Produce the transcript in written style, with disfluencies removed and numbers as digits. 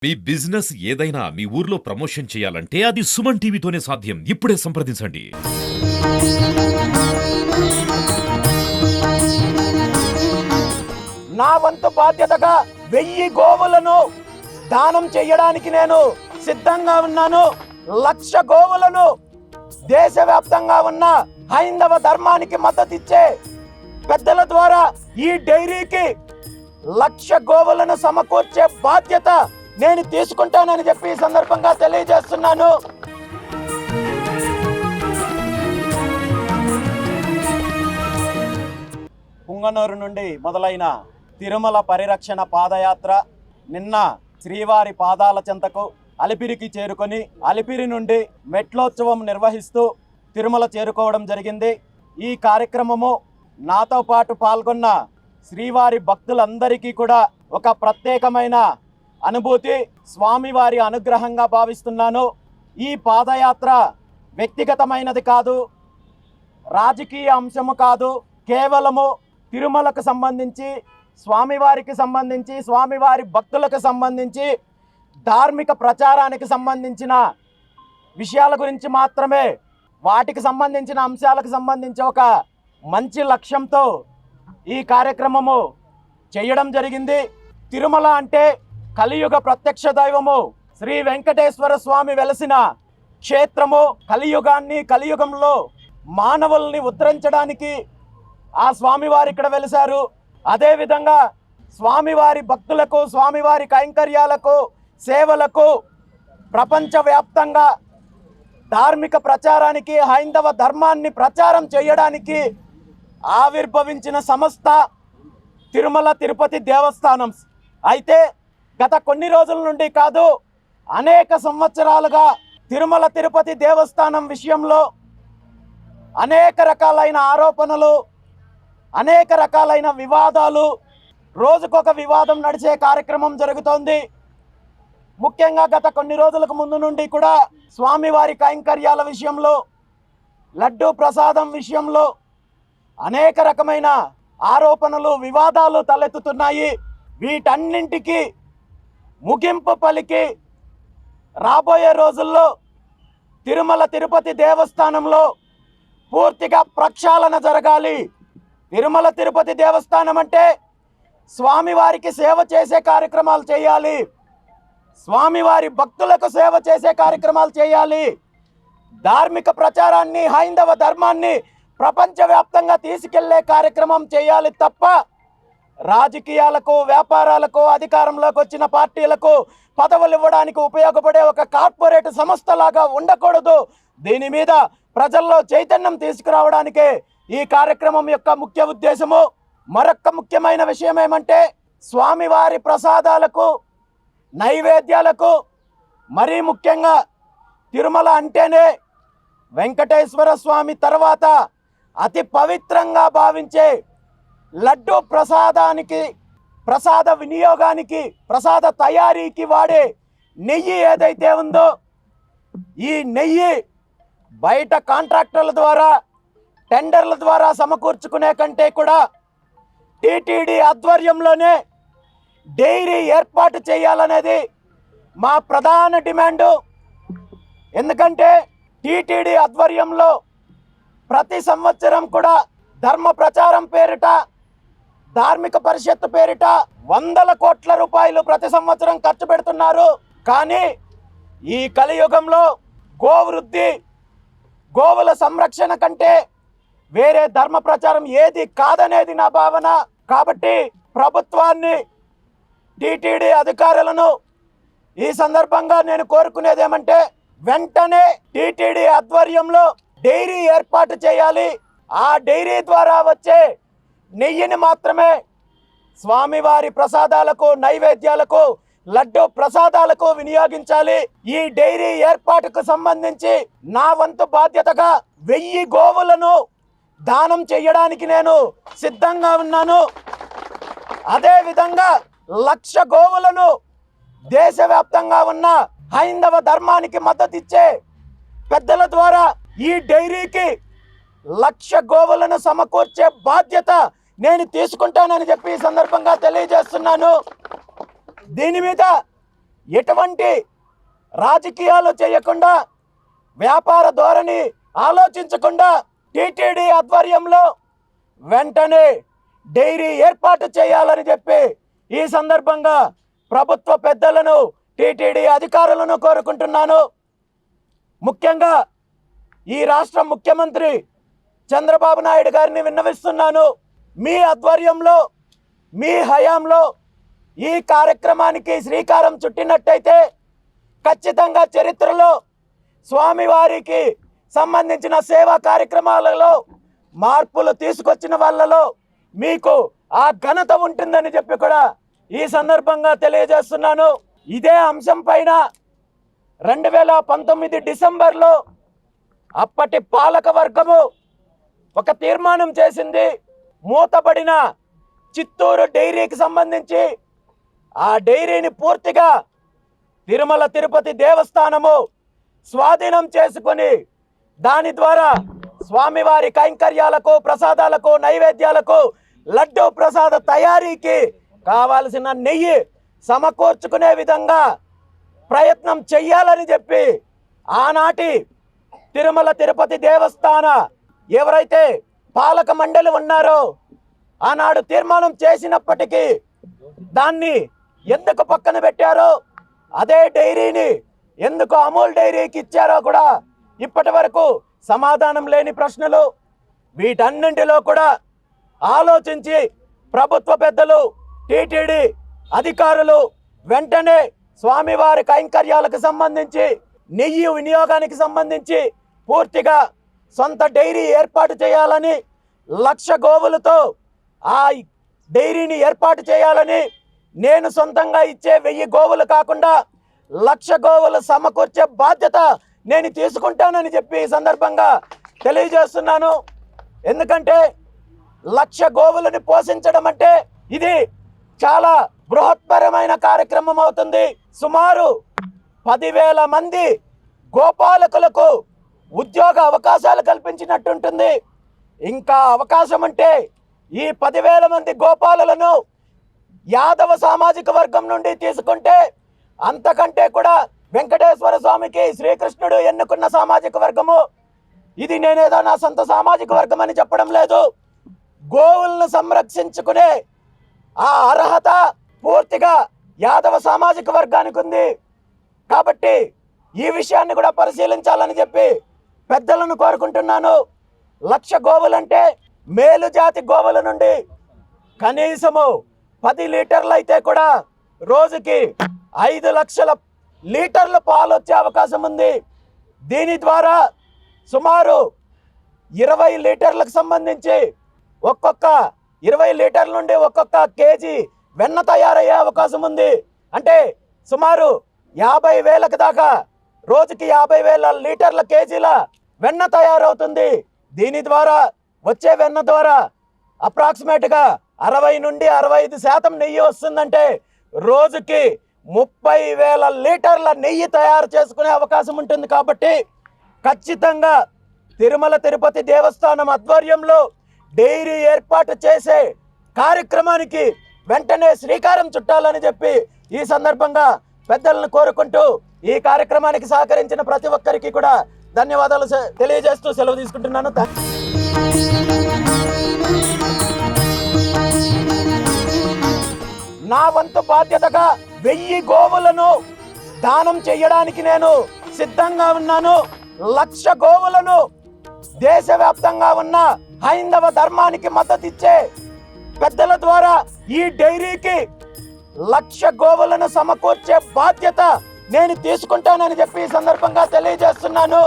మీ business ఏదైనా మీ ఊర్లో promotion చేయాలంటే అది సుమన్ టీవీతోనే సాధ్యం. ఇప్పుడే సంప్రదించండి. నా వంతు బాధ్యతగా 1000 గోవులను దానం చేయడానికి నేను సిద్ధంగా ఉన్నాను. 1,00,000 గోవులను దేశవ్యాప్తంగా ఉన్న హైందవ ధర్మానికి మద్దతు ఇచ్చే పెద్దల ద్వారా ఈ డైరీకి 1,00,000 గోవులను సమకూర్చే బాధ్యత నేను తీసుకుంటానని చెప్పి ఈ సందర్భంగా తెలియజేస్తున్నాను. పుంగనూరు నుండి మొదలైన తిరుమల పరిరక్షణ పాదయాత్ర నిన్న శ్రీవారి పాదాల చెంతకు అలిపిరికి చేరుకొని అలిపిరి నుండి మెట్లోత్సవం నిర్వహిస్తూ తిరుమల చేరుకోవడం జరిగింది. ఈ కార్యక్రమము నాతో పాటు పాల్గొన్న శ్రీవారి భక్తులందరికీ కూడా ఒక ప్రత్యేకమైన అనుభూతి, స్వామివారి అనుగ్రహంగా భావిస్తున్నాను. ఈ పాదయాత్ర వ్యక్తిగతమైనది కాదు, రాజకీయ అంశము కాదు, కేవలము తిరుమలకు సంబంధించి, స్వామివారికి సంబంధించి, స్వామివారి భక్తులకు సంబంధించి, ధార్మిక ప్రచారానికి సంబంధించిన విషయాల గురించి మాత్రమే, వాటికి సంబంధించిన అంశాలకు సంబంధించి ఒక మంచి లక్ష్యంతో ఈ కార్యక్రమము చేయడం జరిగింది. తిరుమల అంటే కలియుగ ప్రత్యక్ష దైవము శ్రీ వెంకటేశ్వర స్వామి వెలసిన క్షేత్రము. కలియుగంలో మానవుల్ని ఉద్ధరించడానికి ఆ స్వామివారు ఇక్కడ వెలిశారు. అదేవిధంగా స్వామివారి భక్తులకు, స్వామివారి కైంకర్యాలకు, సేవలకు ప్రపంచవ్యాప్తంగా ధార్మిక ప్రచారానికి, హైందవ ధర్మాన్ని ప్రచారం చేయడానికి ఆవిర్భవించిన సంస్థ తిరుమల తిరుపతి దేవస్థానం. అయితే గత కొన్ని రోజుల నుండి కాదు, అనేక సంవత్సరాలుగా తిరుమల తిరుపతి దేవస్థానం విషయంలో అనేక రకాలైన ఆరోపణలు, అనేక రకాలైన వివాదాలు, రోజుకొక వివాదం నడిచే కార్యక్రమం జరుగుతోంది. ముఖ్యంగా గత కొన్ని రోజులకు ముందు నుండి కూడా స్వామివారి కైంకర్యాల విషయంలో, లడ్డూ ప్రసాదం విషయంలో అనేక రకమైన ఆరోపణలు, వివాదాలు తలెత్తుతున్నాయి. వీటన్నింటికి ముగింపు పలికి రాబోయే రోజుల్లో తిరుమల తిరుపతి దేవస్థానంలో పూర్తిగా ప్రక్షాళన జరగాలి. తిరుమల తిరుపతి దేవస్థానం అంటే స్వామివారికి సేవ చేసే కార్యక్రమాలు చేయాలి, స్వామివారి భక్తులకు సేవ చేసే కార్యక్రమాలు చేయాలి, ధార్మిక ప్రచారాన్ని, హైందవ ధర్మాన్ని ప్రపంచవ్యాప్తంగా తీసుకెళ్లే కార్యక్రమం చేయాలి తప్ప రాజకీయాలకు, వ్యాపారాలకు, అధికారంలోకి వచ్చిన పార్టీలకు పదవులు ఇవ్వడానికి ఉపయోగపడే ఒక కార్పొరేట్ సంస్థలాగా ఉండకూడదు. దీని మీద ప్రజల్లో చైతన్యం తీసుకురావడానికే ఈ కార్యక్రమం యొక్క ముఖ్య ఉద్దేశము. మరొక ముఖ్యమైన విషయం ఏమంటే, స్వామివారి ప్రసాదాలకు, నైవేద్యాలకు, మరీ ముఖ్యంగా తిరుమల అంటేనే వెంకటేశ్వర స్వామి తర్వాత అతి పవిత్రంగా భావించే లడ్డూ ప్రసాదానికి, ప్రసాద వినియోగానికి, ప్రసాద తయారీకి వాడే నెయ్యి ఏదైతే ఉందో, ఈ నెయ్యి బయట కాంట్రాక్టర్ల ద్వారా, టెండర్ల ద్వారా సమకూర్చుకునే కంటే కూడా టీటీడీ ఆధ్వర్యంలోనే డైరీ ఏర్పాటు చేయాలనేది మా ప్రధాన డిమాండు. ఎందుకంటే టీటీడీ ఆధ్వర్యంలో ప్రతి సంవత్సరం కూడా ధర్మ ప్రచారం పేరిట, ధార్మిక పరిషత్తు పేరిట 100 కోట్ల రూపాయలు ప్రతి సంవత్సరం ఖర్చు పెడుతున్నారు. కానీ ఈ కలియుగంలో గోవృద్ధి, గోవుల సంరక్షణ కంటే వేరే ధర్మ ప్రచారం ఏది కాదనేది నా భావన. కాబట్టి ప్రభుత్వాన్ని, టీటీడీ అధికారులను ఈ సందర్భంగా నేను కోరుకునేది ఏమంటే, వెంటనే టీటీడీ ఆధ్వర్యంలో డైరీ ఏర్పాటు చేయాలి. ఆ డైరీ ద్వారా వచ్చే నెయ్యిని మాత్రమే స్వామివారి ప్రసాదాలకు, నైవేద్యాలకు, లడ్డు ప్రసాదాలకు వినియోగించాలి. ఈ డైరీ ఏర్పాటుకు సంబంధించి నా వంతు బాధ్యతగా 1000 గోవులను దానం చేయడానికి నేను సిద్ధంగా ఉన్నాను. అదేవిధంగా 1,00,000 గోవులను దేశవ్యాప్తంగా ఉన్న హైందవ ధర్మానికి మద్దతు ఇచ్చే పెద్దల ద్వారా ఈ డైరీకి 1,00,000 గోవులను సమకూర్చే బాధ్యత నేను తీసుకుంటానని చెప్పి ఈ సందర్భంగా తెలియజేస్తున్నాను. దీని మీద ఎటువంటి రాజకీయాలు చేయకుండా, వ్యాపార ధోరణి ఆలోచించకుండా టీటీడీ ఆధ్వర్యంలో వెంటనే డైరీ ఏర్పాటు చేయాలని చెప్పి ఈ సందర్భంగా ప్రభుత్వ పెద్దలను, టీటీడీ అధికారులను కోరుకుంటున్నాను. ముఖ్యంగా ఈ రాష్ట్ర ముఖ్యమంత్రి చంద్రబాబు నాయుడు గారిని విన్నవిస్తున్నాను. మీ ఆధ్వర్యంలో, మీ హయాంలో ఈ కార్యక్రమానికి శ్రీకారం చుట్టినట్టయితే ఖచ్చితంగా చరిత్రలో స్వామివారికి సంబంధించిన సేవా కార్యక్రమాలలో మార్పులు తీసుకొచ్చిన వాళ్ళలో మీకు ఆ ఘనత ఉంటుందని చెప్పి కూడా ఈ సందర్భంగా తెలియజేస్తున్నాను. ఇదే అంశం పైన 2019 డిసెంబర్లో అప్పటి పాలక వర్గము ఒక తీర్మానం చేసింది. మూతబడిన చిత్తూరు డైరీకి సంబంధించి ఆ డైరీని పూర్తిగా తిరుమల తిరుపతి దేవస్థానము స్వాధీనం చేసుకొని దాని ద్వారా స్వామివారి కైంకర్యాలకు, ప్రసాదాలకు, నైవేద్యాలకు, లడ్డూ ప్రసాద తయారీకి కావాల్సిన నెయ్యి సమకూర్చుకునే విధంగా ప్రయత్నం చెయ్యాలని చెప్పి ఆనాటి తిరుమల తిరుపతి దేవస్థాన ఎవరైతే పాలక మండలి ఉన్నారో ఆనాడు తీర్మానం చేసినప్పటికీ దాన్ని ఎందుకు పక్కన పెట్టారో, అదే డైరీని ఎందుకు అమూల్ డైరీకి ఇచ్చారో కూడా ఇప్పటి వరకు సమాధానం లేని ప్రశ్నలు. వీటన్నింటిలో కూడా ఆలోచించి ప్రభుత్వ పెద్దలు, టీటీడీ అధికారులు వెంటనే స్వామివారి కైంకర్యాలకు సంబంధించి, నెయ్యి వినియోగానికి సంబంధించి పూర్తిగా సొంత డైరీ ఏర్పాటు చేయాలని, 1,00,000 గోవులతో ఆ డైరీని ఏర్పాటు చేయాలని, నేను సొంతంగా ఇచ్చే 1000 గోవులు కాకుండా 1,00,000 గోవులు సమకూర్చే బాధ్యత నేను తీసుకుంటానని చెప్పి ఈ సందర్భంగా తెలియజేస్తున్నాను. ఎందుకంటే 1,00,000 గోవులను పోషించడం అంటే ఇది చాలా బృహత్పరమైన కార్యక్రమం అవుతుంది. సుమారు 10,000 మంది గోపాలకులకు ఉద్యోగ అవకాశాలు కల్పించినట్టుంటుంది. ఇంకా అవకాశం ఉంటే ఈ 10,000 మంది గోపాలులను యాదవ సామాజిక వర్గం నుండి తీసుకుంటే అంతకంటే కూడా వెంకటేశ్వర స్వామికి శ్రీకృష్ణుడు ఎన్నుకున్న సామాజిక వర్గము ఇది. నేనేదో నా సొంత సామాజిక వర్గం అని చెప్పడం లేదు. గోవులను సంరక్షించుకునే ఆ అర్హత పూర్తిగా యాదవ సామాజిక వర్గానికి ఉంది. కాబట్టి ఈ విషయాన్ని కూడా పరిశీలించాలని చెప్పి పెద్దలను కోరుకుంటున్నాను. 1,00,000 గోవులంటే మేలు జాతి గోవుల నుండి కనీసము 10 లీటర్లు అయితే కూడా రోజుకి 5 లక్షల లీటర్ల పాలు వచ్చే అవకాశం ఉంది. దీని ద్వారా సుమారు 20 లీటర్లకు సంబంధించి ఒక్కొక్క 20 లీటర్ల నుండి ఒక్కొక్క కేజీ వెన్న తయారయ్యే అవకాశం ఉంది. అంటే సుమారు 50,000కి దాకా రోజుకి 50,000 లీటర్ల కేజీల వెన్న తయారవుతుంది. దీని ద్వారా వచ్చే వెన్న ద్వారా అప్రాక్సిమేట్గా 60 నుండి 65% నెయ్యి వస్తుందంటే రోజుకి 30,000 లీటర్ల నెయ్యి తయారు చేసుకునే అవకాశం ఉంటుంది. కాబట్టి ఖచ్చితంగా తిరుమల తిరుపతి దేవస్థానం ఆధ్వర్యంలో డైరీ ఏర్పాటు చేసే కార్యక్రమానికి వెంటనే శ్రీకారం చుట్టాలని చెప్పి ఈ సందర్భంగా పెద్దలను కోరుకుంటూ ఈ కార్యక్రమానికి సహకరించిన ప్రతి ఒక్కరికి కూడా ధన్యవాదాలు తెలియజేస్తూ సెలవు తీసుకుంటున్నాను. నా వంతు బాధ్యతగా 1000 గోవులను దానం చేయడానికి నేను సిద్ధంగా ఉన్నాను. 1,00,000 గోవులను దేశవ్యాప్తంగా ఉన్న హైందవ ధర్మానికి మద్దతు ఇచ్చే పెద్దల ద్వారా ఈ డైరీకి 1,00,000 గోవులను సమకూర్చే బాధ్యత నేను తీసుకుంటానని చెప్పి ఈ సందర్భంగా తెలియజేస్తున్నాను.